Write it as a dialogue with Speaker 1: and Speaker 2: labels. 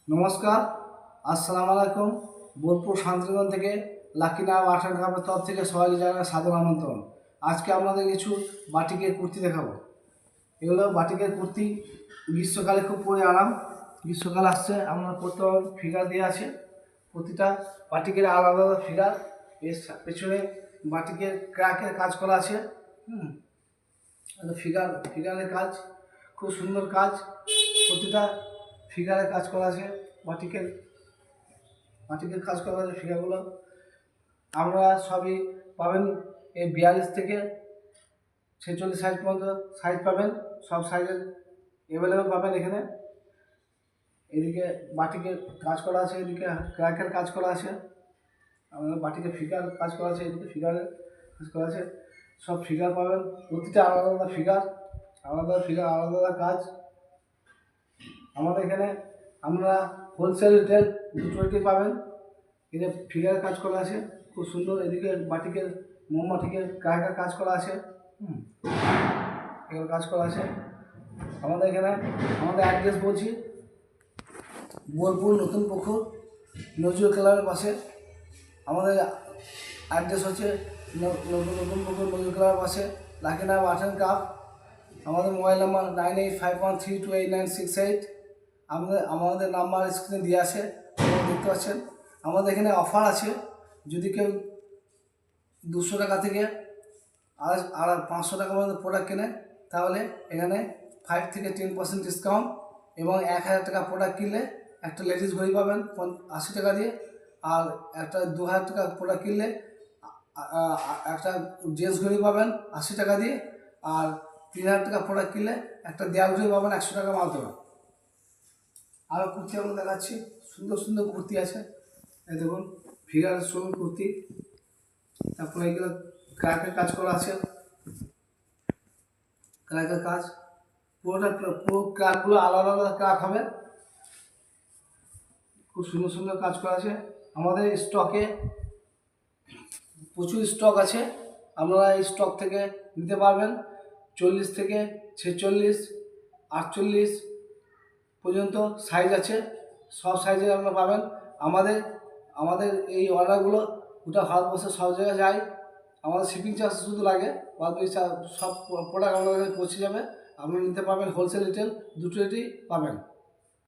Speaker 1: নমস্কার, আসসালামু আলাইকুম। বোলপুর শান্তিনিকেতন থেকে লাকিনা আর্ট অ্যান্ড ক্রাফটের তরফ থেকে সবাইকে জানাই সাদর আমন্ত্রণ। আজকে আপনাদের কিছু বাটিকের কুর্তি দেখাবো। এগুলো বাটিকের কুর্তি, গ্রীষ্মকালে খুব পরে আরাম। গ্রীষ্মকাল আসছে, আমরা পরতে ফিগার দিয়ে আছে। প্রতিটা বাটিকের আলাদা আলাদা ফিগার। এর পেছনে বাটিকের ক্র্যাকের কাজ করা আছে। ফিগারের কাজ, খুব সুন্দর কাজ। প্রতিটা ফিগারের কাজ করা আছে। বাটিকের কাজ করা আছে ফিগারগুলো। আমরা সবই পাবেন এই 42 থেকে 46 সাইজ পর্যন্ত সাইজ পাবেন। সব সাইজের অ্যাভেলেবেল পাবেন এখানে। এদিকে বাটিকের কাজ করা আছে, এদিকে ক্র্যাকের কাজ করা আছে। আমাদের বাটিকে ফিগার কাজ করা আছে, এদিকে ফিগারের কাজ করা আছে। সব ফিগার পাবেন, প্রতিটা আলাদা আলাদা ফিগার, আলাদা আলাদা কাজ। আমাদের এখানে আমরা হোলসেল রিটেল দুটোই পাবেন। এদের ফিগারের কাজ করা আছে খুব সুন্দর। এদিকে বাটিকের মোমবাটিকের ক্র্যাকের কাজ করা আছে। এগুলো কাজ করা আছে আমাদের এখানে। আমাদের অ্যাড্রেস বলছি, বোলপুর নতুন পুকুর নজরুল ক্লাবের পাশে। আমাদের অ্যাড্রেস হচ্ছে নতুন পুকুর নজরুল ক্লাবের পাশে, লাকিনা আর্ট অ্যান্ড ক্রাফট। আমাদের মোবাইল নাম্বার 9851328968। আমাদের নাম্বার স্ক্রিনে দিয়ে আছে, দেখতে পাচ্ছেন। আমাদের এখানে অফার আছে, যদি কেউ 200 টাকা থেকে আর 500 টাকা পর্যন্ত প্রোডাক্ট কেনে, তাহলে এখানে 5 থেকে 10% ডিসকাউন্ট। এবং 1000 টাকা প্রোডাক্ট কিনলে একটা লেডিস ঘড়ি পাবেন 80 টাকা দিয়ে। আর একটা 2000 টাকা প্রোডাক্ট কিনলে একটা জেন্টস ঘড়ি পাবেন 80 টাকা দিয়ে। আর 3000 টাকা প্রোডাক্ট কিনলে একটা দেয়াল ঘড়ি পাবেন 100 টাকা মাল দেবেন। আরও কুর্তি আমরা দেখাচ্ছি, সুন্দর সুন্দর কুর্তি আছে। এই দেখুন, ফিগারের সুন্দর কুর্তি। তারপরে এগুলো ক্র্যাকের কাজ করা আছে, ক্র্যাকের কাজ পুরো ক্র্যাকগুলো আলাদা আলাদা ক্র্যাক হবে। খুব সুন্দর সুন্দর কাজ করা আছে। আমাদের স্টকে প্রচুর স্টক আছে, আপনারা এই স্টক থেকে নিতে পারবেন। 40 থেকে 46, 48 পর্যন্ত সাইজ আছে। সব সাইজের আপনারা পাবেন। আমাদের এই অর্ডারগুলো গোটা ভারতবর্ষের সব জায়গায় যায়। আমাদের শিপিং চার্জ শুধু লাগে, বাদ বাকি সব প্রোডাক্ট আমাদের কাছে পৌঁছে যাবে। আপনারা নিতে পারবেন, হোলসেল রিটেল দুটোই পাবেন।